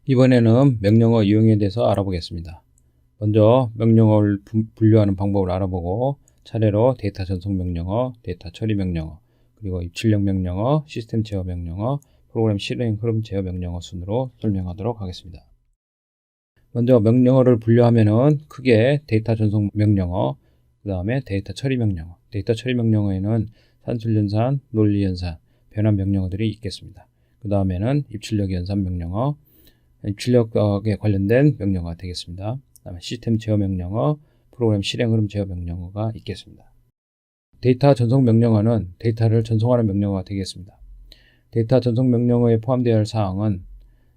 이번에는 명령어 유형에 대해서 알아보겠습니다. 먼저 명령어를 분류하는 방법을 알아보고 차례로 데이터 전송 명령어, 데이터 처리 명령어, 그리고 입출력 명령어, 시스템 제어 명령어, 프로그램 실행 흐름 제어 명령어 순으로 설명하도록 하겠습니다. 먼저 명령어를 분류하면은 크게 데이터 전송 명령어, 그 다음에 데이터 처리 명령어. 데이터 처리 명령어에는 산술연산, 논리연산, 변환 명령어들이 있겠습니다. 그 다음에는 입출력 연산 명령어, 입출력에 관련된 명령어가 되겠습니다. 그다음에 시스템 제어 명령어, 프로그램 실행 흐름 제어 명령어가 있겠습니다. 데이터 전송 명령어는 데이터를 전송하는 명령어가 되겠습니다. 데이터 전송 명령어에 포함되어야 할 사항은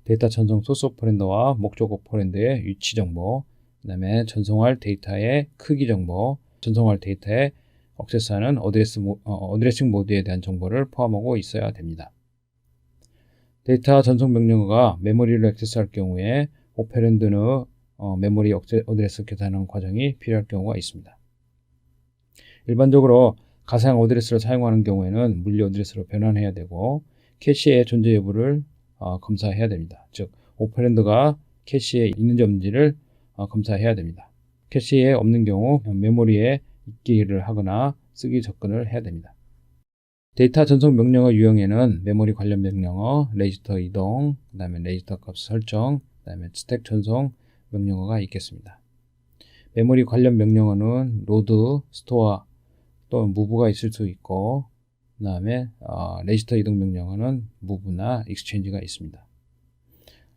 데이터 전송 소스 오퍼랜드와 목적 오퍼랜드의 위치 정보, 그 다음에 전송할 데이터의 크기 정보, 전송할 데이터에 액세스하는 어드레싱 모드에 대한 정보를 포함하고 있어야 됩니다. 데이터 전송 명령어가 메모리를 액세스할 경우에 오퍼랜드는 메모리 어드레스 계산하는 과정이 필요할 경우가 있습니다. 일반적으로 가상 어드레스를 사용하는 경우에는 물리 어드레스로 변환해야 되고 캐시의 존재 여부를 검사해야 됩니다. 즉 오퍼랜드가 캐시에 있는지 없는지를 검사해야 됩니다. 캐시에 없는 경우 메모리에 있기를 하거나 쓰기 접근을 해야 됩니다. 데이터 전송 명령어 유형에는 메모리 관련 명령어, 레지스터 이동, 그 다음에 레지스터 값 설정, 그 다음에 스택 전송 명령어가 있겠습니다. 메모리 관련 명령어는 로드, 스토어 또는 무브가 있을 수 있고, 그 다음에 레지스터 이동 명령어는 무브나 익스체인지가 있습니다.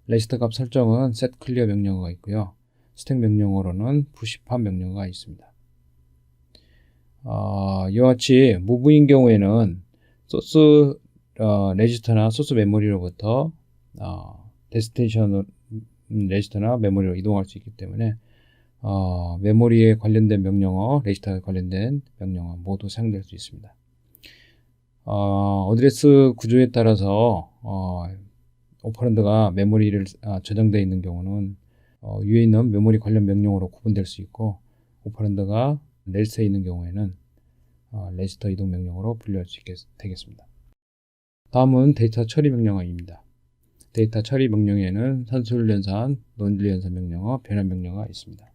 레지스터 값 설정은 set clear 명령어가 있고요. 스택 명령어로는 push팝 명령어가 있습니다. 이와 같이 무브인 경우에는 소스 레지스터나 소스 메모리로부터 데스티네이션 레지스터나 메모리로 이동할 수 있기 때문에 메모리에 관련된 명령어, 레지스터에 관련된 명령어 모두 사용될 수 있습니다. 어드레스 구조에 따라서 오퍼랜드가 메모리를 저장되어 있는 경우는 위에 있는 메모리 관련 명령어로 구분될 수 있고 오퍼랜드가 레지스터에 있는 경우에는 레지스터 이동 명령어로 분류할 수 있게 되겠습니다. 다음은 데이터 처리 명령어입니다. 데이터 처리 명령에는 산술연산, 논리연산 명령어, 변환 명령어가 있습니다.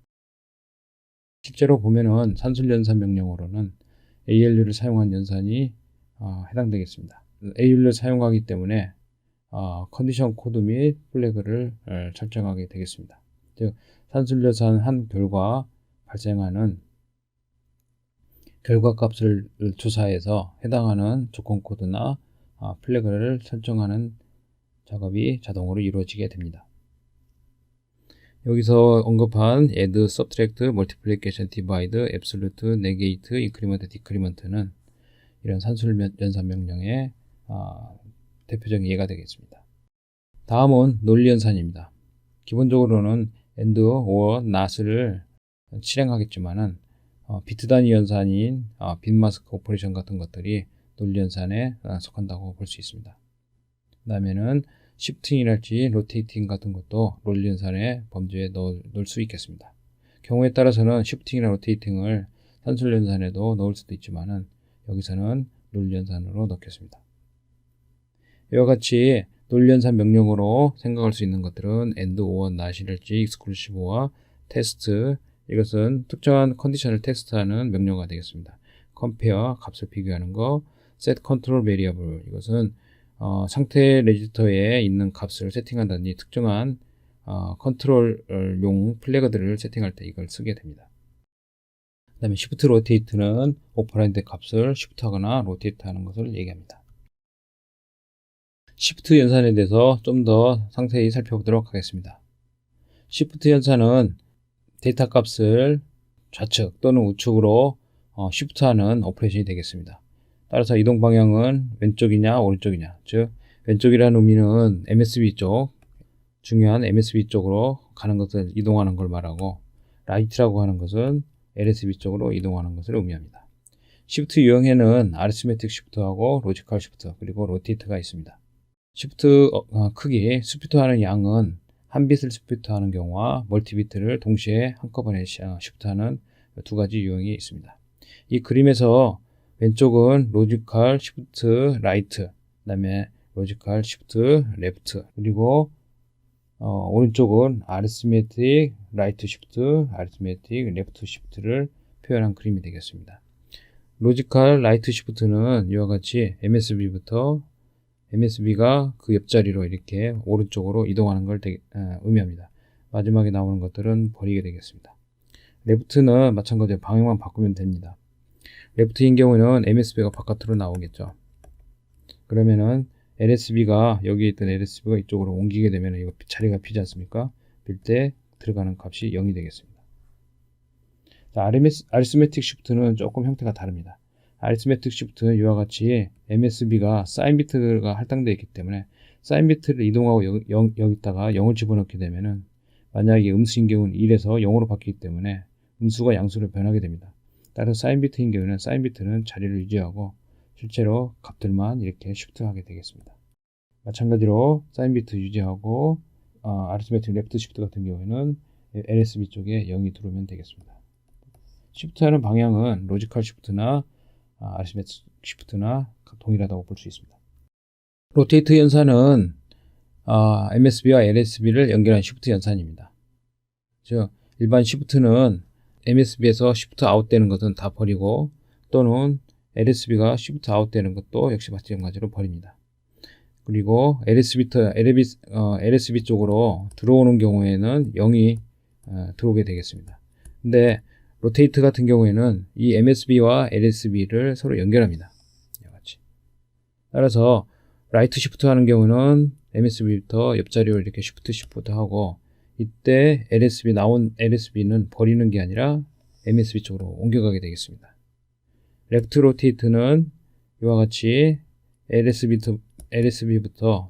실제로 보면은 산술연산 명령어로는 ALU를 사용한 연산이 해당되겠습니다. ALU를 사용하기 때문에 컨디션 코드 및 플래그를 설정하게 되겠습니다. 즉 산술연산 한 결과 발생하는 결과 값을 조사해서 해당하는 조건 코드나 플래그를 설정하는 작업이 자동으로 이루어지게 됩니다. 여기서 언급한 add, subtract, multiplication, divide, absolute, negate, increment, decrement는 이런 산술 연산 명령의 대표적인 예가 되겠습니다. 다음은 논리 연산입니다. 기본적으로는 and, or, not을 실행하겠지만은 비트 단위 연산인 빈마스크 오퍼레이션 같은 것들이 논리 연산에 속한다고 볼 수 있습니다. 그 다음에는 시프팅이랄지 로테이팅 같은 것도 논리 연산의 범주에 넣을 수 있겠습니다. 경우에 따라서는 시프팅이나 로테이팅을 산술 연산에도 넣을 수도 있지만은 여기서는 논리 연산으로 넣겠습니다. 이와 같이 논리 연산 명령어로 생각할 수 있는 것들은 and, or, not이랄지 exclusive와 테스트, 이것은 특정한 컨디션을 테스트하는 명령어가 되겠습니다. compare, 값을 비교하는 거, set control variable, 이것은 상태 레지스터에 있는 값을 세팅한다든지 특정한 컨트롤용 플래그들을 세팅할 때 이걸 쓰게 됩니다. 그 다음에 shift rotate는 오퍼랜드 값을 shift하거나 rotate하는 것을 얘기합니다. shift 연산에 대해서 좀 더 상세히 살펴보도록 하겠습니다. shift 연산은 데이터 값을 좌측 또는 우측으로 shift하는 오퍼레이션이 되겠습니다. 따라서 이동 방향은 왼쪽이냐 오른쪽이냐, 즉 왼쪽이라는 의미는 MSB 쪽, 중요한 MSB 쪽으로 가는 것을 이동하는 걸 말하고 right라고 하는 것은 LSB 쪽으로 이동하는 것을 의미합니다. shift 유형에는 arithmetic shift하고 logical shift 그리고 rotate가 있습니다. shift 크기, 스피트하는 양은 한 빛을 스피트하는 경우와 멀티비트를 동시에 한꺼번에 시프트하는 두 가지 유형이 있습니다. 이 그림에서 왼쪽은 로지컬 시프트 라이트, 그 다음에 로지컬 시프트 레프트, 그리고 오른쪽은 아리스메틱 라이트 시프트, 아리스메틱 레프트 시프트를 표현한 그림이 되겠습니다. 로지컬 라이트 시프트는 이와 같이 MSB가 그 옆자리로 이렇게 오른쪽으로 이동하는 걸 의미합니다. 마지막에 나오는 것들은 버리게 되겠습니다. 레프트는 마찬가지로 방향만 바꾸면 됩니다. 레프트인 경우는 MSB가 바깥으로 나오겠죠. 그러면은 LSB가 여기 있던 LSB가 이쪽으로 옮기게 되면 이거 자리가 비지 않습니까? 빌 때 들어가는 값이 0이 되겠습니다. 자, 아리스메틱 시프트는 조금 형태가 다릅니다. 아리스메틱 시프트는 이와 같이 MSB가 사인 비트가 할당되어 있기 때문에 사인 비트를 이동하고 여기다가 0을 집어넣게 되면은 만약에 음수인 경우는 1에서 0으로 바뀌기 때문에 음수가 양수로 변하게 됩니다. 따라서 사인 비트인 경우는 사인 비트는 자리를 유지하고 실제로 값들만 이렇게 시프트하게 되겠습니다. 마찬가지로 사인 비트 유지하고 아리스메틱 레프트 시프트 같은 경우에는 LSB 쪽에 0이 들어오면 되겠습니다. 시프트하는 방향은 로지컬 시프트나 아리스메틱 시프트나 동일하다고 볼 수 있습니다. 로테이트 연산은 MSB와 LSB를 연결한 시프트 연산입니다. 즉 일반 시프트는 MSB에서 시프트 아웃 되는 것은 다 버리고 또는 LSB가 시프트 아웃 되는 것도 역시 마찬가지로 버립니다. 그리고 LSB 쪽으로 들어오는 경우에는 0이 들어오게 되겠습니다. 근데 로테이트 같은 경우에는 이 MSB와 LSB를 서로 연결합니다. 같이. 따라서 라이트 시프트 하는 경우는 MSB부터 옆자리로 이렇게 시프트 하고 이때 나온 LSB는 버리는 게 아니라 MSB 쪽으로 옮겨가게 되겠습니다. 레프트 로테이트는 이와 같이 LSB부터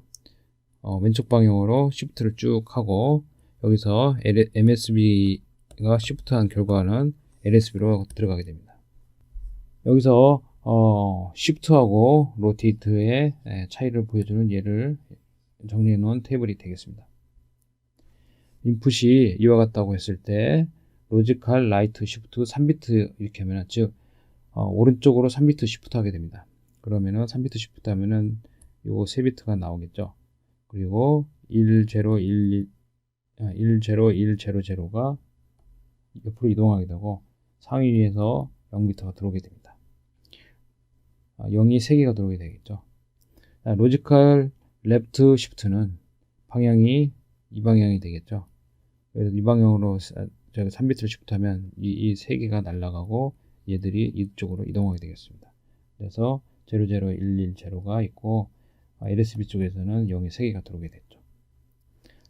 왼쪽 방향으로 시프트를 쭉 하고 여기서 MSB가 시프트한 결과는 LSB로 들어가게 됩니다. 여기서 시프트하고 로테이트의 차이를 보여주는 예를 정리해 놓은 테이블이 되겠습니다. 인풋이 이와 같다고 했을 때 로지컬 라이트 시프트 3비트 이렇게 하면 즉 오른쪽으로 3비트 시프트 하게 됩니다. 그러면은 3비트 시프트 하면은 요 3비트가 나오겠죠. 그리고 10100가 옆으로 이동하게 되고 상위에서 0비트가 들어오게 됩니다. 0이 3개가 들어오게 되겠죠. 로지컬 레프트 시프트는 방향이 이 방향이 되겠죠. 그래서 이 방향으로 제가 3비트를 시프트하면 이 3개가 날아가고 얘들이 이쪽으로 이동하게 되겠습니다. 그래서 00110가 있고 LSB 쪽에서는 0이 3개가 들어오게 됐죠.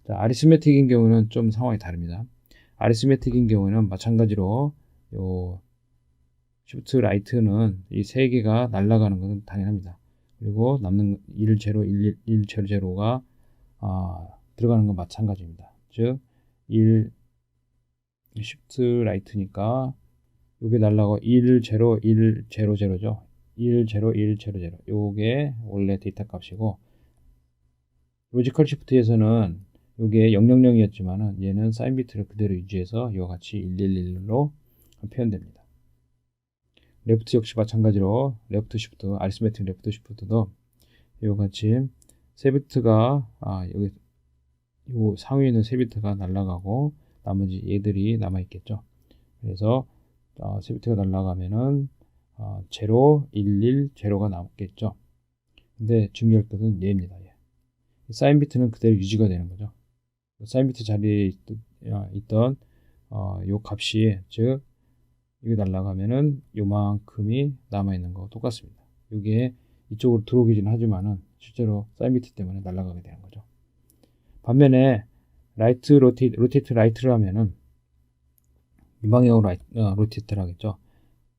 자, 아리스메틱인 경우는 좀 상황이 다릅니다. 아리스메틱인 경우는 마찬가지로 요 시프트 라이트는 이 3개가 날아가는 것은 당연합니다. 그리고 남는 100가 들어가는 건 마찬가지입니다. 즉 시프트 라이트니까 요게 날라가고 10100죠. 10100 요게 원래 데이터 값이고 로지컬 시프트에서는 요게 000이었지만은 얘는 사인 비트를 그대로 유지해서 이와 같이 111로 표현됩니다. 레프트 역시 마찬가지로 레프트 시프트, 아리스메틱 레프트 시프트도 이와 같이 3비트가 여기 요 상위에 있는 3비트가 날아가고 나머지 얘들이 남아 있겠죠. 그래서 3비트가 날아가면은 0110가 남겠죠. 근데 중요할 것은 얘입니다. 얘. 사인 비트는 그대로 유지가 되는 거죠. 사인 비트 자리에 있던 요 값이 즉 이게 날아가면은 요만큼이 남아 있는 거 똑같습니다. 이게 이쪽으로 들어오기는 하지만은 실제로 사인 비트 때문에 날아가게 되는 거죠. 반면에 라이트 로테이트 라이트를 하면은 이 방향으로 로테이트를 하겠죠.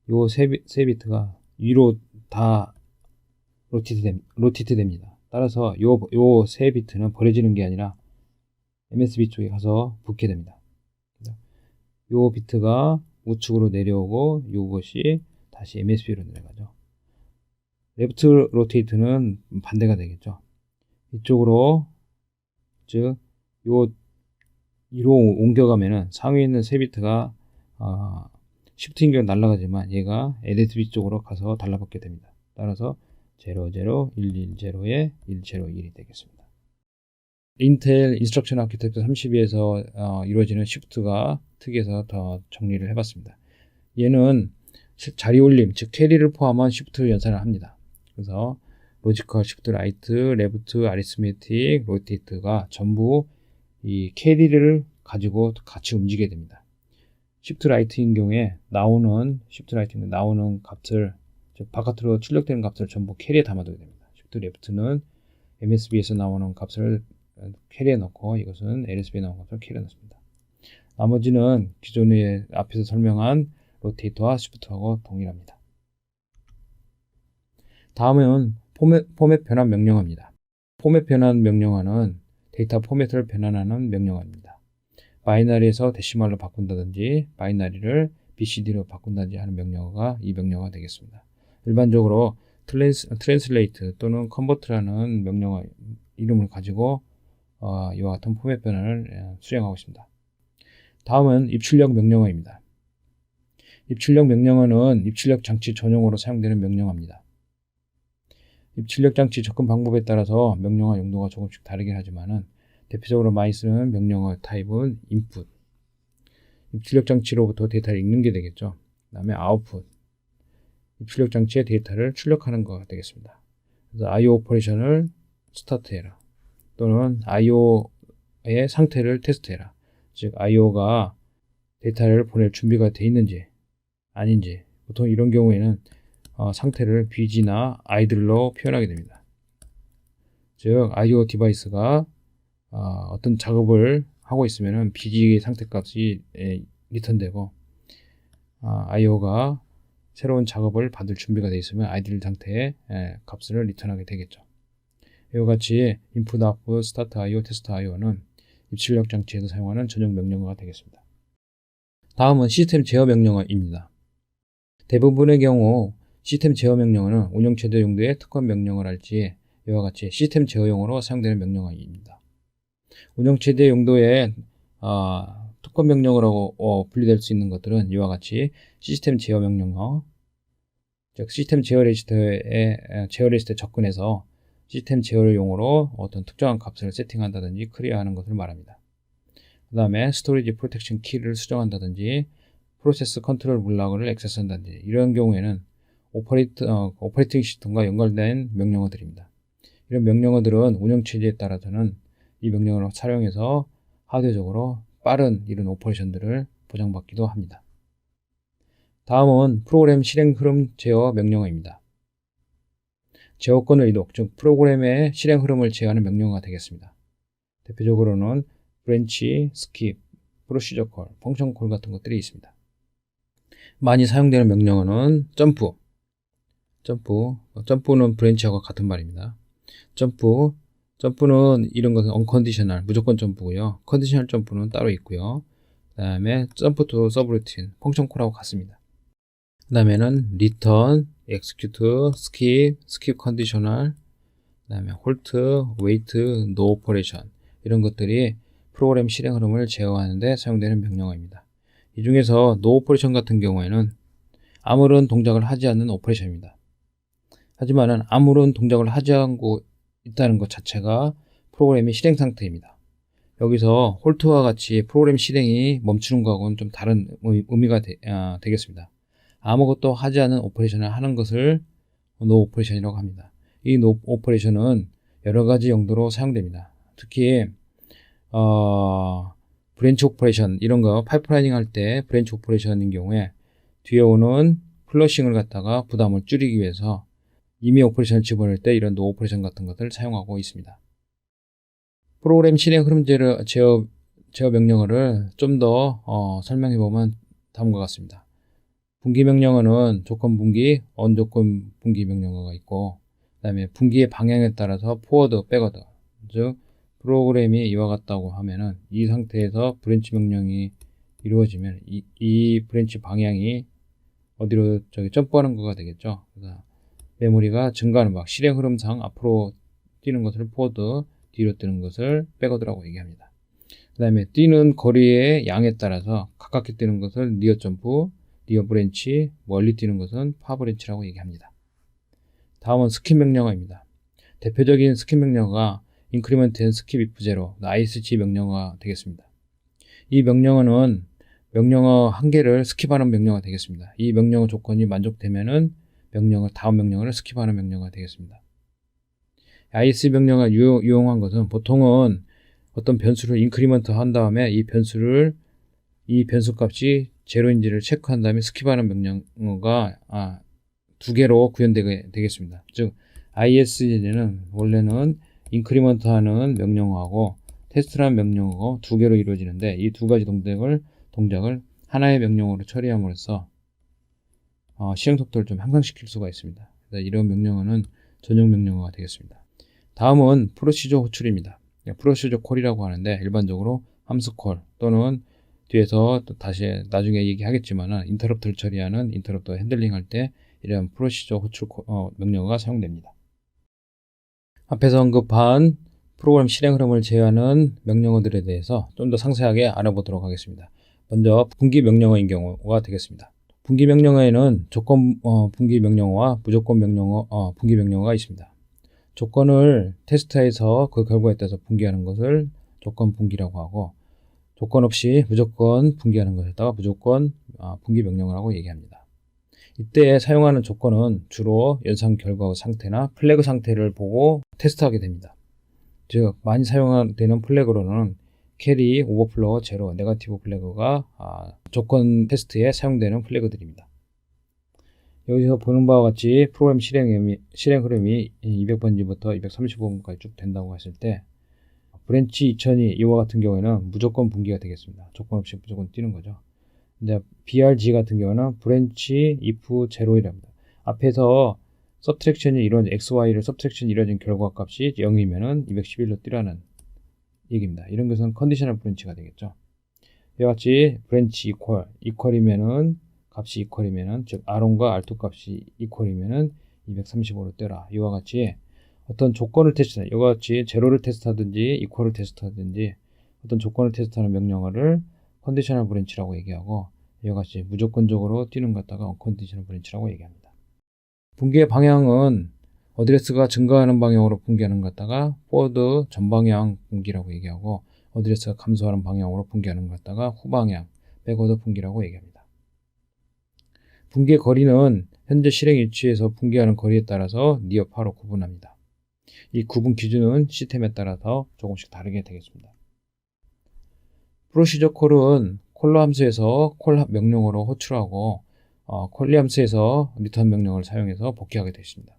요 세 비트가 위로 다 로테이트 됩니다. 따라서 요 세 비트는 버려지는 게 아니라 MSB 쪽에 가서 붙게 됩니다. 요 비트가 우측으로 내려오고 요것이 다시 MSB로 내려가죠. 레프트 로테이트는 반대가 되겠죠. 이쪽으로 즉 요 위로 옮겨가면은 상위에 있는 세 비트가 시프트 인격 날아가지만 얘가 LSB 쪽으로 가서 달라붙게 됩니다. 따라서 00110에 101이 되겠습니다. 인텔 인스트럭션 아키텍처 32에서 이루어지는 시프트가 특이해서 더 정리를 해봤습니다. 얘는 자리 올림, 즉 캐리를 포함한 시프트 연산을 합니다. 그래서 로지컬, 시프트 라이트, 레프트, 아리스메틱, 로테이트가 전부 이 캐리를 가지고 같이 움직이게 됩니다. 시프트 라이트인 경우에 나오는 값을, 즉 바깥으로 출력되는 값을 전부 캐리에 담아두게 됩니다. 시프트 레프트는 MSB에서 나오는 값을 캐리에 넣고, 이것은 LSB에 나오는 값을 캐리에 넣습니다. 나머지는 기존에 앞에서 설명한 로테이터와 시프트하고 동일합니다. 다음은 포맷 변환 명령어입니다. 포맷 변환 명령어는 데이터 포맷을 변환하는 명령어입니다. 바이너리에서 데시말로 바꾼다든지 바이너리를 BCD로 바꾼다든지 하는 명령어가 이 명령어가 되겠습니다. 일반적으로 트랜슬레이트 또는 컨버트라는 명령어 이름을 가지고 이와 같은 포맷 변환을 수행하고 있습니다. 다음은 입출력 명령어입니다. 입출력 명령어는 입출력 장치 전용으로 사용되는 명령어입니다. 입출력 장치 접근 방법에 따라서 명령어 용도가 조금씩 다르긴 하지만은 대표적으로 많이 쓰는 명령어 타입은 input, 입출력 장치로부터 데이터를 읽는 게 되겠죠. 그 다음에 output, 입출력 장치의 데이터를 출력하는 거 되겠습니다. 그래서 IO 오퍼레이션을 스타트해라, 또는 IO의 상태를 테스트해라. 즉 IO가 데이터를 보낼 준비가 되어 있는지 아닌지, 보통 이런 경우에는 상태를 BG나 idle로 표현하게 됩니다. 즉 IO 디바이스가 어떤 작업을 하고 있으면 BG 상태값이 리턴되고, IO가 새로운 작업을 받을 준비가 되어 있으면 idle 상태의 값을 리턴하게 되겠죠. 이와 같이 input, output, start IO, test IO는 입출력 장치에서 사용하는 전용 명령어가 되겠습니다. 다음은 시스템 제어 명령어입니다. 대부분의 경우 시스템 제어 명령어는 운영 최대 용도의 특권 명령어를 할지 이와 같이 시스템 제어용으로 사용되는 명령어입니다. 운영 최대 용도의 특권 명령어라고 분류될 수 있는 것들은 이와 같이 시스템 제어 명령어, 즉 시스템 제어 레지스터에 접근해서 시스템 제어용으로 어떤 특정한 값을 세팅한다든지 클리어하는 것을 말합니다. 그 다음에 스토리지 프로텍션 키를 수정한다든지 프로세스 컨트롤 블락을 액세스한다든지, 이런 경우에는 오퍼레이팅 시스템과 연결된 명령어들입니다. 이런 명령어들은 운영체제에 따라서는 이 명령어를 사용해서 하드웨어적으로 빠른 이런 오퍼레이션들을 보장받기도 합니다. 다음은 프로그램 실행 흐름 제어 명령어입니다. 제어권을 이동, 즉 프로그램의 실행 흐름을 제어하는 명령어가 되겠습니다. 대표적으로는 브랜치, 스킵, 프로시저 콜, 펑션 콜 같은 것들이 있습니다. 많이 사용되는 명령어는 점프는 브랜치하고 같은 말입니다. 점프는 이런 것은 unconditional, 무조건 점프고요. 컨디셔널 점프는 따로 있고요. 그 다음에 점프 투 서브루틴, 펑션 콜하고 같습니다. 그 다음에는 return, execute, skip conditional, 그 다음에 halt, wait, no operation, 이런 것들이 프로그램 실행 흐름을 제어하는 데 사용되는 명령어입니다. 이 중에서 no operation 같은 경우에는 아무런 동작을 하지 않는 오퍼레이션입니다. 하지만은 아무런 동작을 하지 않고 있다는 것 자체가 프로그램의 실행 상태입니다. 여기서 홀트와 같이 프로그램 실행이 멈추는 것하고는 좀 다른 의미가 되겠습니다. 아무것도 하지 않은 오퍼레이션을 하는 것을 노 오퍼레이션이라고 합니다. 이 노 오퍼레이션은 여러 가지 용도로 사용됩니다. 특히 브랜치 오퍼레이션, 이런 거 파이프라이닝 할 때 브랜치 오퍼레이션인 경우에 뒤에 오는 플러싱을 갖다가 부담을 줄이기 위해서 이미 오퍼레이션을 집어넣을 때 이런 노 오퍼레이션 같은 것들을 사용하고 있습니다. 프로그램 실행 흐름 제어 명령어를 좀 더 설명해 보면 다음과 같습니다. 분기 명령어는 조건 분기, 언조건 분기 명령어가 있고, 그 다음에 분기의 방향에 따라서 포워드, 백워드, 즉 프로그램이 이와 같다고 하면은 이 상태에서 브랜치 명령이 이루어지면 이 브랜치 방향이 어디로 점프하는 거가 되겠죠. 그래서 메모리가 증가하는 방, 실행 흐름상 앞으로 뛰는 것을 포워드, 뒤로 뛰는 것을 백워드라고 얘기합니다. 그 다음에 뛰는 거리의 양에 따라서 가깝게 뛰는 것을 니어 점프, 니어 브랜치, 멀리 뛰는 것은 파 브랜치라고 얘기합니다. 다음은 스킵 명령어입니다. 대표적인 스킵 명령어가 increment and skip if 0, isg 명령어가 되겠습니다. 이 명령어는 명령어 한 개를 스킵하는 명령어가 되겠습니다. 이 명령어 조건이 만족되면은 다음 명령어를 스킵하는 명령어가 되겠습니다. IS 명령어가 유용한 것은 보통은 어떤 변수를 인크리먼트 한 다음에 이 변수 값이 제로인지를 체크한 다음에 스킵하는 명령어가 두 개로 구현되게 되겠습니다. 즉 IS는 원래는 인크리먼트 하는 명령어하고 테스트라는 명령어가 두 개로 이루어지는데 이 두 가지 동작을 하나의 명령어로 처리함으로써 실행 속도를 좀 향상시킬 수가 있습니다. 그래서 이런 명령어는 전용 명령어가 되겠습니다. 다음은 프로시저 호출입니다. 프로시저 콜이라고 하는데 일반적으로 함수 콜 또는 뒤에서 또 다시 나중에 얘기하겠지만 인터럽트를 처리하는 인터럽트 핸들링 할 때 이런 프로시저 호출 명령어가 사용됩니다. 앞에서 언급한 프로그램 실행 흐름을 제어하는 명령어들에 대해서 좀 더 상세하게 알아보도록 하겠습니다. 먼저 분기 명령어인 경우가 되겠습니다. 분기 명령어에는 조건 분기 명령어와 무조건 분기 명령어가 있습니다. 조건을 테스트해서 그 결과에 따라서 분기하는 것을 조건 분기라고 하고 조건 없이 무조건 분기하는 것에다가 무조건 분기 명령어라고 얘기합니다. 이때 사용하는 조건은 주로 연산 결과의 상태나 플래그 상태를 보고 테스트하게 됩니다. 즉 많이 사용되는 플래그로는 캐리, 오버플로우, 제로, 네거티브 플래그가 조건 테스트에 사용되는 플래그들입니다. 여기서 보는 바와 같이 프로그램 실행 흐름이 200번지부터 235번까지 쭉 된다고 했을 때 브랜치 2000이 이와 같은 경우에는 무조건 분기가 되겠습니다. 조건 없이 무조건 뛰는 거죠. 근데 BRG 같은 경우는 브랜치 if 제로이랍니다. 앞에서 서브트랙션이 이루어진 XY를 서브트랙션이 이루어진 결과 값이 0이면은 211로 뛰라는 얘기입니다. 이런 것은 컨디셔널 브랜치가 되겠죠. 이와 같이 브랜치 이퀄이면은 값이 이퀄이면은 즉 R1과 R2 값이 이퀄이면은 235로 떼라. 이와 같이 어떤 조건을 테스트하는 이와 같이 제로를 테스트하든지 이퀄을 테스트하든지 어떤 조건을 테스트하는 명령어를 컨디셔널 브랜치라고 얘기하고 이와 같이 무조건적으로 뛰는 것 갖다가 언컨디셔널 브랜치라고 얘기합니다. 분기의 방향은 어드레스가 증가하는 방향으로 분기하는 것 갖다가 포워드 전방향 분기라고 얘기하고 어드레스가 감소하는 방향으로 분기하는 것 갖다가 후방향 백워드 분기라고 얘기합니다. 분기의 거리는 현재 실행 위치에서 분기하는 거리에 따라서 니어파로 구분합니다. 이 구분 기준은 시스템에 따라서 조금씩 다르게 되겠습니다. 프로시저 콜은 콜러 함수에서 콜 명령어로 호출하고 콜리 함수에서 리턴 명령어를 사용해서 복귀하게 되십니다.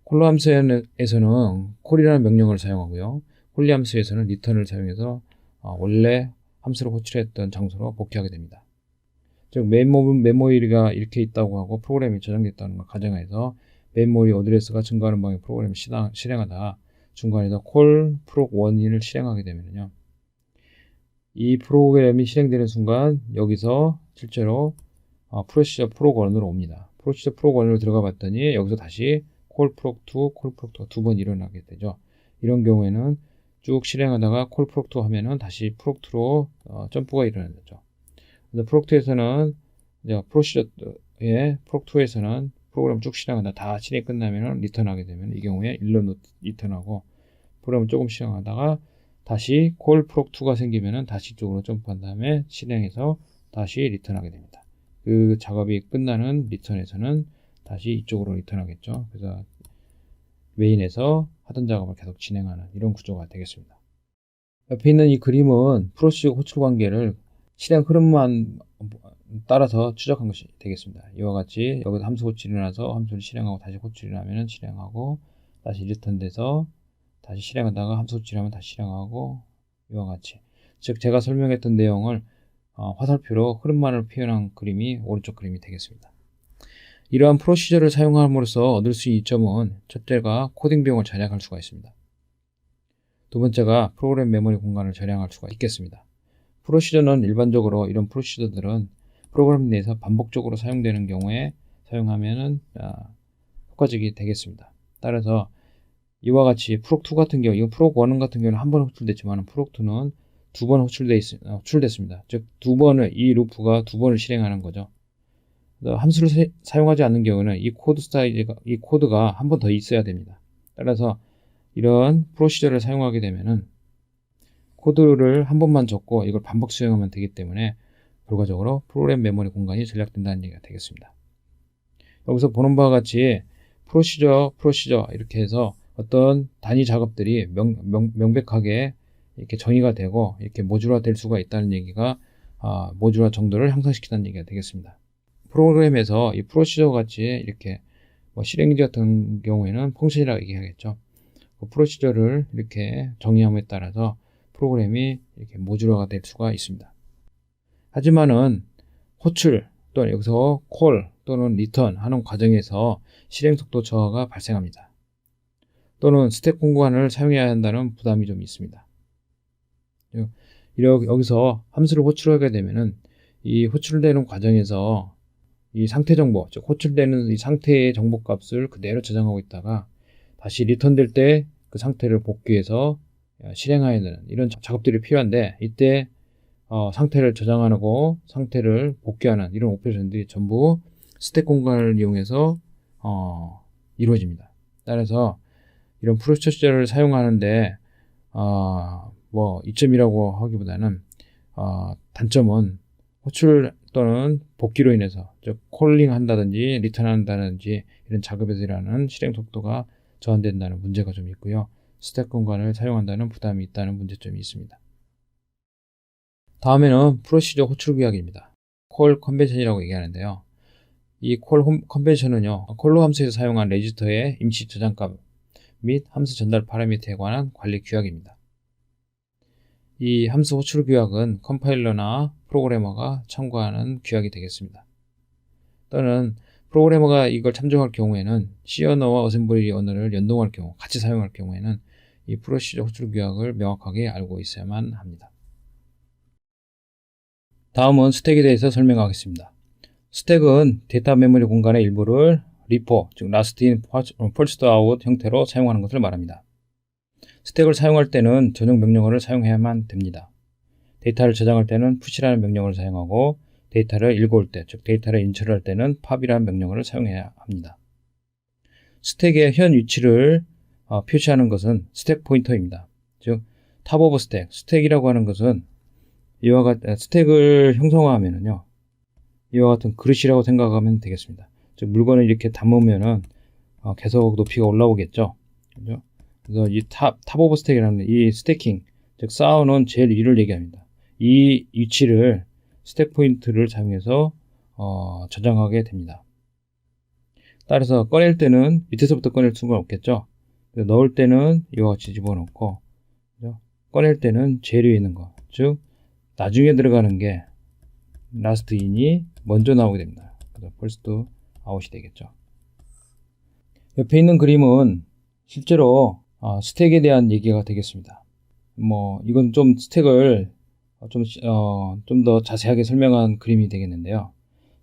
콜러 함수에서는 콜이라는 명령어를 사용하고요. 콜리 함수에서는 리턴을 사용해서 원래 함수를 호출했던 장소로 복귀하게 됩니다. 즉 메모리가 이렇게 있다고 하고 프로그램이 저장됐다는 걸 가정해서 메모리 어드레스가 증가하는 방향의 프로그램을 실행하다 중간에서 콜 프로c 1을 실행하게 되면요. 이 프로그램이 실행되는 순간 여기서 실제로 프로시저 프로c 1으로 옵니다. 프로시저 프로c 1으로 들어가 봤더니 여기서 다시 콜 프로c 2, 콜 프로c 2가 두 번 일어나게 되죠. 이런 경우에는 쭉 실행하다가 콜 프로c 2 하면은 다시 프로c 2로 점프가 일어나죠. 근데 프로c 2에서는 프로시저의 프로c 2에서는 프로그램 쭉 실행하다 다 실행 끝나면은 리턴하게 되면 이 경우에 1로 리턴하고 프로그램을 조금 실행하다가 다시 콜 프로c 2가 생기면은 다시 이쪽으로 점프한 다음에 실행해서 다시 리턴하게 됩니다. 그 작업이 끝나는 리턴에서는 다시 이쪽으로 리턴하겠죠. 그래서 메인에서 하던 작업을 계속 진행하는 이런 구조가 되겠습니다. 옆에 있는 이 그림은 프로시저 호출 관계를 실행 흐름만 따라서 추적한 것이 되겠습니다. 이와 같이 여기서 함수 호출이 일어나서 함수를 실행하고 다시 호출이 일어나면 실행하고 다시 리턴돼서 다시 실행하다가 함수 호출하면 다시 실행하고 이와 같이 즉 제가 설명했던 내용을 화살표로 흐름만을 표현한 그림이 오른쪽 그림이 되겠습니다. 이러한 프로시저를 사용함으로써 얻을 수 있는 이점은 첫째가 코딩 비용을 절약할 수가 있습니다. 두 번째가 프로그램 메모리 공간을 절약할 수가 있겠습니다. 프로시저는 일반적으로 이런 프로시저들은 프로그램 내에서 반복적으로 사용되는 경우에 사용하면은 효과적이 되겠습니다. 따라서 이와 같이 프로c 2 같은 경우, 이건 프로c 1 같은 경우는 한 번 호출됐지만 프로c 2는 두 번 호출됐습니다. 즉 두 번을 이 루프가 두 번을 실행하는 거죠. 함수를 사용하지 않는 경우는 이 코드가 한 번 더 있어야 됩니다. 따라서 이런 프로시저를 사용하게 되면은 코드를 한 번만 적고 이걸 반복 수행하면 되기 때문에 결과적으로 프로그램 메모리 공간이 절약된다는 얘기가 되겠습니다. 여기서 보는 바와 같이 프로시저 이렇게 해서 어떤 단위 작업들이 명백하게 이렇게 정의가 되고 이렇게 모듈화 될 수가 있다는 얘기가 모듈화 정도를 향상시킨다는 얘기가 되겠습니다. 프로그램에서 이 프로시저 같이 이렇게 실행지 같은 경우에는 펑션이라고 얘기하겠죠. 그 프로시저를 이렇게 정의함에 따라서 프로그램이 이렇게 모듈화가 될 수가 있습니다. 하지만은 호출 또는 여기서 콜 또는 리턴 하는 과정에서 실행 속도 저하가 발생합니다. 또는 스택 공간을 사용해야 한다는 부담이 좀 있습니다. 여기서 함수를 호출하게 되면은 이 호출되는 과정에서 이 상태 정보, 즉 호출되는 이 상태의 정보 값을 그대로 저장하고 있다가 다시 리턴될 때 그 상태를 복귀해서 실행해야 되는 이런 작업들이 필요한데, 이때 상태를 저장하고 상태를 복귀하는 이런 오페레이션들이 전부 스택 공간을 이용해서 이루어집니다. 따라서 이런 프로세서를 사용하는데 이점이라고 하기보다는 단점은 호출 또는 복귀로 인해서, 즉 콜링 한다든지 리턴 한다든지 이런 작업에서 일어나는 실행 속도가 저하된다는 문제가 좀 있고요. 스택 공간을 사용한다는 부담이 있다는 문제점이 있습니다. 다음에는 프로시저 호출 규약입니다. 콜 컨벤션이라고 얘기하는데요. 이 콜 컨벤션은요, 콜로 함수에서 사용한 레지스터의 임시 저장값 및 함수 전달 파라미터에 관한 관리 규약입니다. 이 함수 호출 규약은 컴파일러나 프로그래머가 참고하는 규약이 되겠습니다. 또는 프로그래머가 이걸 참조할 경우에는 C 언어와 어셈블리 언어를 연동할 경우, 같이 사용할 경우에는 이 프로시저 호출 규약을 명확하게 알고 있어야만 합니다. 다음은 스택에 대해서 설명하겠습니다. 스택은 데이터 메모리 공간의 일부를 리포, 즉 last in, first out 형태로 사용하는 것을 말합니다. 스택을 사용할 때는 전용 명령어를 사용해야만 됩니다. 데이터를 저장할 때는 push라는 명령어를 사용하고, 데이터를 읽어올 때, 즉 데이터를 인출할 때는 pop이라는 명령어를 사용해야 합니다. 스택의 현 위치를 표시하는 것은 스택 포인터입니다. 즉 top of stack, 스택이라고 하는 것은 이와 같은 스택을 형성하면은요, 이와 같은 그릇이라고 생각하면 되겠습니다. 즉 물건을 이렇게 담으면은 계속 높이가 올라오겠죠. 그죠? 그래서 이 top of stack이라는 이 스태킹, 즉 쌓아놓은 제일 위를 얘기합니다. 이 위치를 스택 포인트를 사용해서 저장하게 됩니다. 따라서 꺼낼 때는 밑에서부터 꺼낼 수가 없겠죠. 넣을 때는 이와 같이 집어넣고, 그죠? 꺼낼 때는 제일 위에 있는 거, 즉 나중에 들어가는 게 last in이 먼저 나오게 됩니다. 그래서 first out이 되겠죠. 옆에 있는 그림은 실제로 스택에 대한 얘기가 되겠습니다. 이건 좀 스택을 좀 더 자세하게 설명한 그림이 되겠는데요.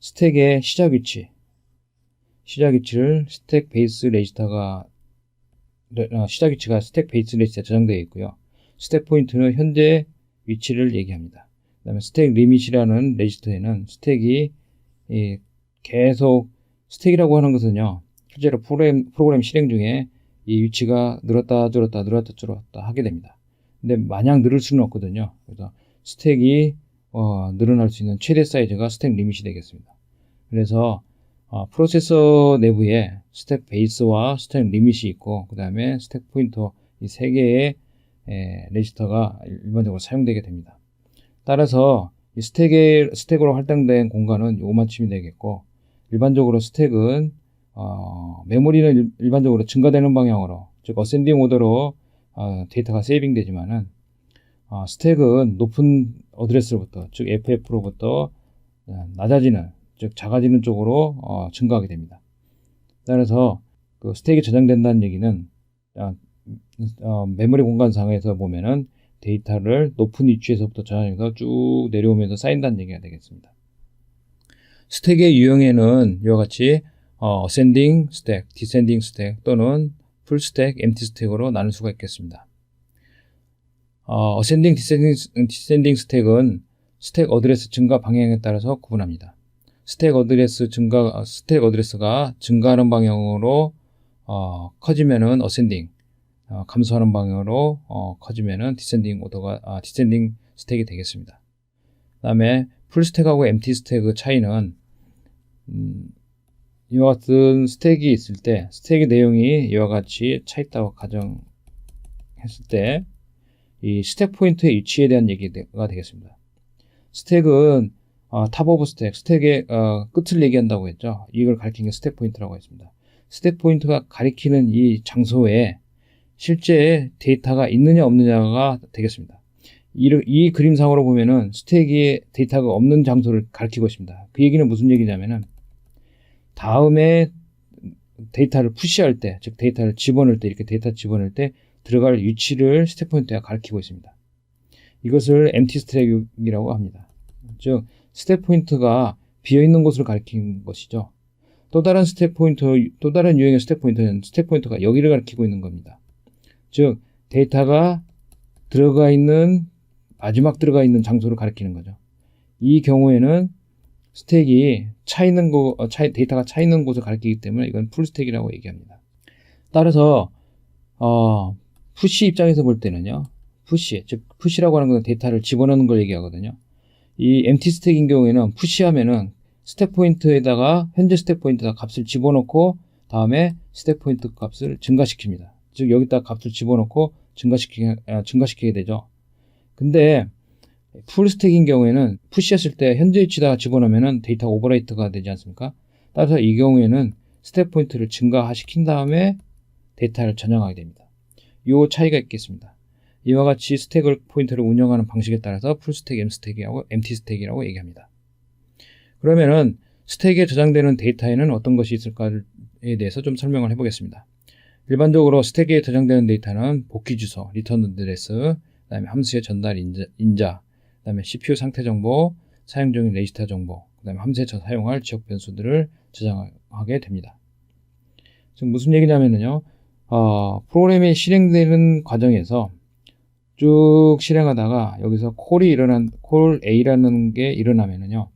스택의 시작 위치를 스택 베이스 레지스터가 시작 위치가 스택 베이스 레지스터에 저장되어 있고요. 스택 포인트는 현재 위치를 얘기합니다. 그 다음에 스택 리밋이라는 레지스터에는 스택이 계속, 스택이라고 하는 것은요, 실제로 프로그램 실행 중에 이 위치가 늘었다 줄었다 하게 됩니다. 근데 마냥 늘을 수는 없거든요. 그래서 스택이 늘어날 수 있는 최대 사이즈가 스택 리밋이 되겠습니다. 그래서 프로세서 내부에 스택 베이스와 스택 리밋이 있고, 그 다음에 스택 포인터, 이 세 개의 레지스터가 일반적으로 사용되게 됩니다. 따라서 이 스택으로 할당된 공간은 요만큼이 되겠고, 일반적으로 스택은 메모리는 일반적으로 증가되는 방향으로, 즉 어센딩 오더로 데이터가 세이빙 되지만은 스택은 높은 어드레스로부터, 즉 FF로부터 낮아지는, 즉 작아지는 쪽으로 증가하게 됩니다. 따라서 그 스택이 저장된다는 얘기는 메모리 공간상에서 보면은 데이터를 높은 위치에서부터 저장해서 쭉 내려오면서 쌓인다는 얘기가 되겠습니다. 스택의 유형에는 이와 같이 ascending stack, descending stack 또는 full stack, empty stack으로 나눌 수가 있겠습니다. ascending, descending stack은 스택 어드레스 증가 방향에 따라서 구분합니다. 스택 어드레스가 증가하는 방향으로 커지면은 ascending, 감소하는 방향으로 커지면은 디센딩 스택이 되겠습니다. 그다음에 풀 스택하고 엠티 스택의 차이는 이와 같은 스택이 있을 때 스택의 내용이 이와 같이 차 있다고 가정했을 때 이 스택 포인트의 위치에 대한 얘기가 되겠습니다. 스택은 탑 오브 스택의 끝을 얘기한다고 했죠. 이걸 가리키는 게 스택 포인트라고 했습니다. 스택 포인트가 가리키는 이 장소에 실제 데이터가 있느냐 없느냐가 되겠습니다. 이 그림상으로 보면은 스택에 데이터가 없는 장소를 가리키고 있습니다. 그 얘기는 무슨 얘기냐면은 다음에 데이터를 푸시할 때, 즉 데이터를 집어넣을 때, 이렇게 데이터 집어넣을 때 들어갈 위치를 스택 포인트가 가리키고 있습니다. 이것을 empty 스택이라고 합니다. 즉 스택 포인트가 비어 있는 곳을 가리키는 것이죠. 또 다른 유형의 스택 포인트는 스택 포인트가 여기를 가리키고 있는 겁니다. 즉 데이터가 마지막 들어가 있는 장소를 가리키는 거죠. 이 경우에는 스택이 데이터가 차 있는 곳을 가리키기 때문에 이건 풀 스택이라고 얘기합니다. 따라서 푸시 입장에서 볼 때는요, 푸시라고 하는 건 데이터를 집어넣는 걸 얘기하거든요. 이 empty 스택인 경우에는 푸시하면은 현재 스택 포인트에다 값을 집어넣고 다음에 스택 포인트 값을 증가시킵니다. 즉 여기다 값을 집어넣고 증가시키게 되죠. 근데 풀 스택인 경우에는 푸시했을 때 현재 위치에다가 집어넣으면은 데이터 오버라이트가 되지 않습니까? 따라서 이 경우에는 스택 포인트를 증가시킨 다음에 데이터를 전향하게 됩니다. 이 차이가 있겠습니다. 이와 같이 스택 포인트를 운영하는 방식에 따라서 풀 스택, 엠티 스택이라고 얘기합니다. 그러면은 스택에 저장되는 데이터에는 어떤 것이 있을까에 대해서 좀 설명을 해보겠습니다. 일반적으로 스택에 저장되는 데이터는 복귀 주소, 리턴 어드레스, 그다음에 함수의 전달 인자, 그다음에 CPU 상태 정보, 사용 중인 레지스터 정보, 그다음에 함수에 사용할 지역 변수들을 저장하게 됩니다. 지금 무슨 얘기냐면요, 프로그램이 실행되는 과정에서 쭉 실행하다가 여기서 콜 A라는 게 일어나면은요,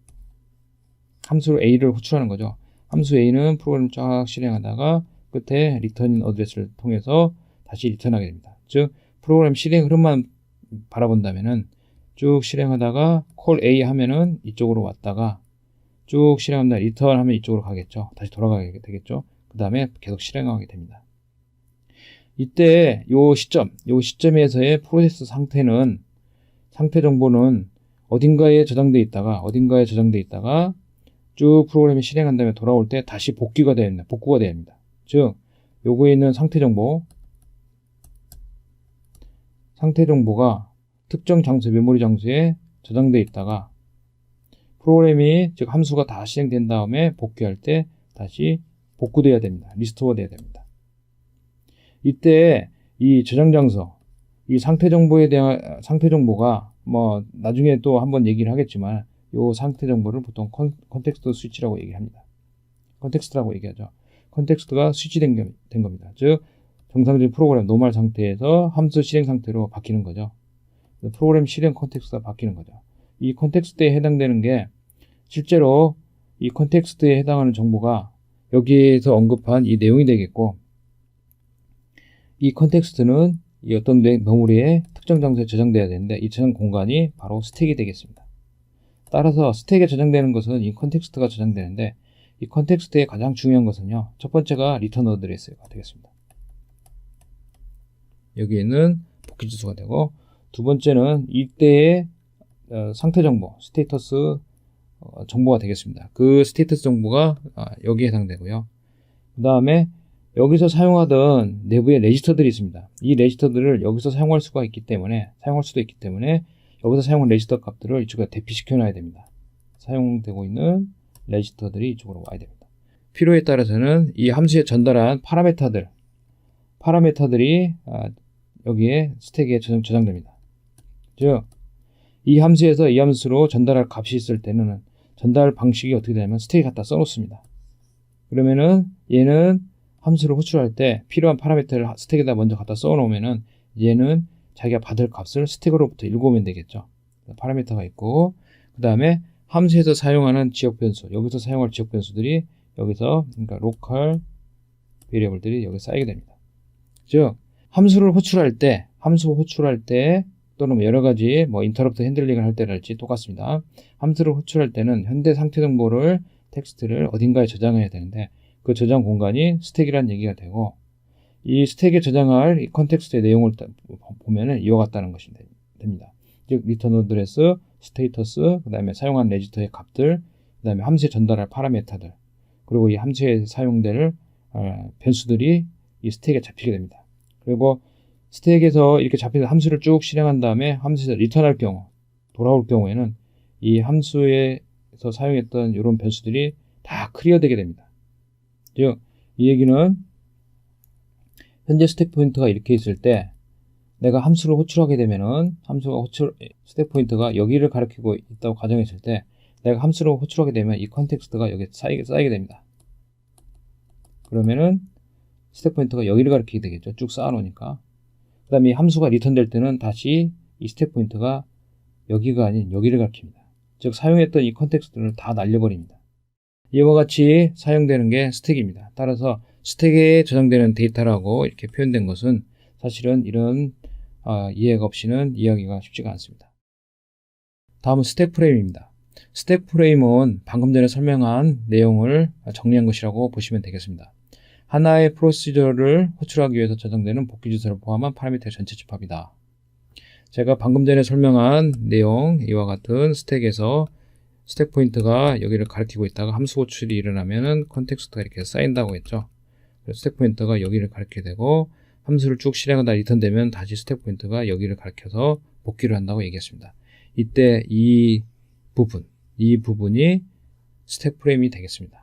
함수 A를 호출하는 거죠. 함수 A는 프로그램을 쫙 실행하다가 끝에 리턴인 어드레스를 통해서 다시 리턴하게 됩니다. 즉 프로그램 실행 흐름만 바라본다면은 쭉 실행하다가 콜 A 하면은 이쪽으로 왔다가 쭉 실행합니다. 리턴 하면 이쪽으로 가겠죠. 다시 돌아가게 되겠죠. 그 다음에 계속 실행하게 됩니다. 이때 요 시점에서의 프로세스 상태 정보는 어딘가에 저장돼 있다가 쭉 프로그램이 실행한 다음에 돌아올 때 다시 복구가 되어야 됩니다. 즉 요거에 있는 상태 정보가 특정 메모리 장소에 저장돼 있다가 즉 함수가 다 실행된 다음에 복귀할 때 다시 복구돼야 됩니다. 리스토어 돼야 됩니다. 이때 이 저장 장소, 이 상태 정보가 나중에 또 한번 얘기를 하겠지만 이 상태 정보를 보통 컨텍스트 스위치라고 얘기합니다. 컨텍스트라고 얘기하죠. 컨텍스트가 스위치된 겁니다. 즉 정상적인 프로그램 노멀 상태에서 함수 실행 상태로 바뀌는 거죠. 프로그램 실행 컨텍스트가 바뀌는 거죠. 이 컨텍스트에 해당되는 게 실제로 이 컨텍스트에 해당하는 정보가 여기에서 언급한 이 내용이 되겠고, 이 컨텍스트는 이 어떤 메모리에 특정 장소에 저장돼야 되는데 이 저장 공간이 바로 스택이 되겠습니다. 따라서 스택에 저장되는 것은 이 컨텍스트가 저장되는데 이 컨텍스트의 가장 중요한 것은요, 첫 번째가 리턴 어드레스가 되겠습니다. 여기에는 복귀 주소가 되고, 두 번째는 이때의 상태 정보, 스테이터스 정보가 되겠습니다. 그 스테이터스 정보가 여기에 해당되고요. 그 다음에 여기서 사용하던 내부의 레지스터들이 있습니다. 이 레지스터들을 여기서 사용할 수도 있기 때문에 여기서 사용한 레지스터 값들을 이쪽에 대피시켜 놔야 됩니다. 사용되고 있는 레지스터들이 이쪽으로 와야 됩니다. 필요에 따라서는 이 함수에 전달한 파라메터들이 여기에 스택에 저장됩니다. 즉 이 함수에서 이 함수로 전달할 값이 있을 때는 전달 방식이 어떻게 되냐면 스택에 갖다 써놓습니다. 그러면은 얘는 함수를 호출할 때 필요한 파라미터를 스택에다 먼저 갖다 써놓으면은 얘는 자기가 받을 값을 스택으로부터 읽어오면 되겠죠. 파라미터가 있고, 그 다음에 함수에서 사용하는 지역 변수, 여기서 사용할 지역 변수들이 그러니까 로컬 베리어블들이 여기 쌓이게 됩니다. 즉 함수 호출할 때 또는 여러 가지 인터럽트 핸들링을 할 때랄지 똑같습니다. 함수를 호출할 때는 현재 상태 정보를 텍스트를 어딘가에 저장해야 되는데 그 저장 공간이 스택이라는 얘기가 되고 이 스택에 저장할 이 컨텍스트의 내용을 보면은 이와 같다는 것이 됩니다. 즉 리턴 어드레스, 스테이터스, 그 다음에 사용한 레지스터의 값들, 그 다음에 함수에 전달할 파라미터들, 그리고 이 함수에 사용될 변수들이 이 스택에 잡히게 됩니다. 그리고 스택에서 이렇게 잡힌 함수를 쭉 실행한 다음에 함수에서 리턴할 경우, 돌아올 경우에는 이 함수에서 사용했던 이런 변수들이 다 클리어 되게 됩니다. 즉, 이 얘기는 현재 스택 포인트가 이렇게 있을 때 내가 함수를 호출하게 되면은 스택 포인트가 여기를 가리키고 있다고 가정했을 때 내가 함수를 호출하게 되면 이 컨텍스트가 여기에 쌓이게 됩니다. 그러면은 스택 포인트가 여기를 가리키게 되겠죠. 쭉 쌓아놓으니까. 그 다음에 이 함수가 리턴될 때는 다시 이 스택 포인트가 여기가 아닌 여기를 가리킵니다. 즉 사용했던 이 컨텍스트를 다 날려버립니다. 이와 같이 사용되는 게 스택입니다. 따라서 스택에 저장되는 데이터라고 이렇게 표현된 것은 사실은 이런 이해가 없이는 이해하기가 쉽지가 않습니다. 다음은 스택 프레임입니다. 스택 프레임은 방금 전에 설명한 내용을 정리한 것이라고 보시면 되겠습니다. 하나의 프로시저를 호출하기 위해서 저장되는 복귀 주소를 포함한 파라미터의 전체 집합이다. 제가 방금 전에 설명한 내용 이와 같은 스택에서 스택 포인트가 여기를 가리키고 있다가 함수 호출이 일어나면은 컨텍스트가 이렇게 쌓인다고 했죠. 그래서 스택 포인트가 여기를 가리키게 되고 함수를 쭉 실행하다 리턴되면 다시 스택 포인트가 여기를 가리켜서 복귀를 한다고 얘기했습니다. 이때 이 부분이 스택 프레임이 되겠습니다.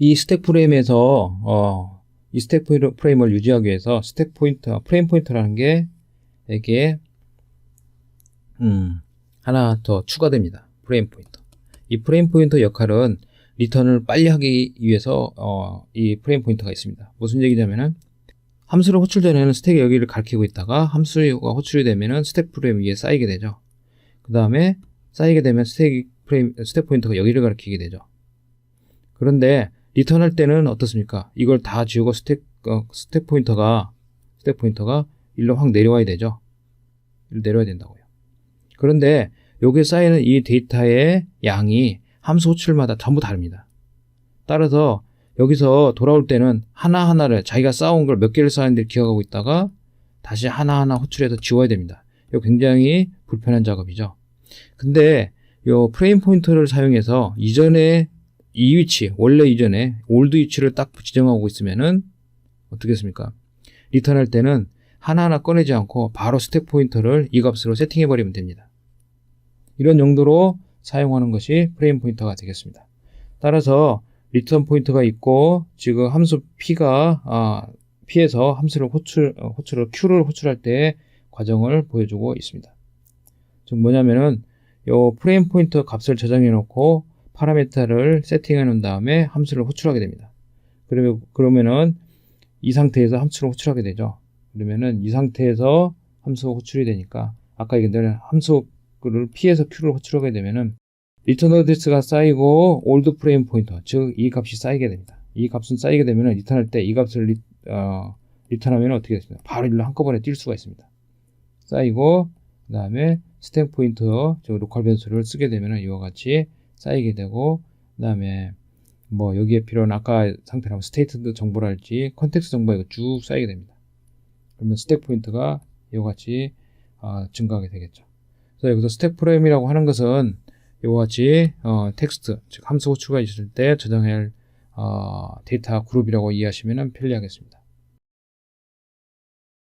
이 스택 프레임에서 이 스택 프레임을 유지하기 위해서 프레임 포인터라는 게 이게 하나 더 추가됩니다. 프레임 포인터. 이 프레임 포인터 역할은 리턴을 빨리 하기 위해서 이 프레임 포인터가 있습니다. 무슨 얘기냐면은 함수를 호출 전에는 스택이 여기를 가리키고 있다가 함수가 호출이 되면은 스택 프레임 위에 쌓이게 되죠. 그 다음에 쌓이게 되면 스택 포인터가 여기를 가리키게 되죠. 그런데 리턴할 때는 어떻습니까? 이걸 다 지우고 스택 포인터가 일로 확 내려와야 되죠. 일로 내려와야 된다고요. 그런데 여기에 쌓이는 이 데이터의 양이 함수 호출마다 전부 다릅니다. 따라서 여기서 돌아올 때는 하나하나를 자기가 쌓아온 걸 몇 개를 쌓았는지 기억하고 있다가 다시 하나하나 호출해서 지워야 됩니다. 이거 굉장히 불편한 작업이죠. 근데 이 프레임 포인터를 사용해서 이전에 이 위치, 원래 이전에 올드 위치를 딱 지정하고 있으면은 어떻게 했습니까? 리턴할 때는 하나하나 꺼내지 않고 바로 스택 포인터를 이 값으로 세팅해 버리면 됩니다. 이런 용도로 사용하는 것이 프레임 포인터가 되겠습니다. 따라서 리턴 포인터가 있고 지금 함수 P에서 함수를 Q를 호출할 때의 과정을 보여주고 있습니다. 즉 뭐냐면은 요 프레임 포인터 값을 저장해 놓고 파라미터를 세팅해 놓은 다음에 함수를 호출하게 됩니다. 그러면은 이 상태에서 함수를 호출하게 되죠. 그러면은 이 상태에서 함수가 호출이 되니까 아까 얘기한 함수를 P에서 Q를 호출하게 되면은 리턴 어드레스가 쌓이고 올드 프레임 포인터, 즉 이 값이 쌓이게 됩니다. 이 값은 쌓이게 되면은 리턴할 때 이 값을 리턴하면 어떻게 됐습니까? 바로 일로 한꺼번에 뛸 수가 있습니다. 쌓이고 그 다음에 스택 포인터, 즉 로컬 변수를 쓰게 되면은 이와 같이 쌓이게 되고 그 다음에 여기에 필요한 아까 상태라면 스테이트 정보랄지 컨텍스트 정보가 이거 쭉 쌓이게 됩니다. 그러면 스택 포인트가 이와 같이 증가하게 되겠죠. 그래서 여기서 스택 프레임이라고 하는 것은 이와 같이 텍스트, 즉 함수 호출가 있을 때 저장할 데이터 그룹이라고 이해하시면 편리하겠습니다.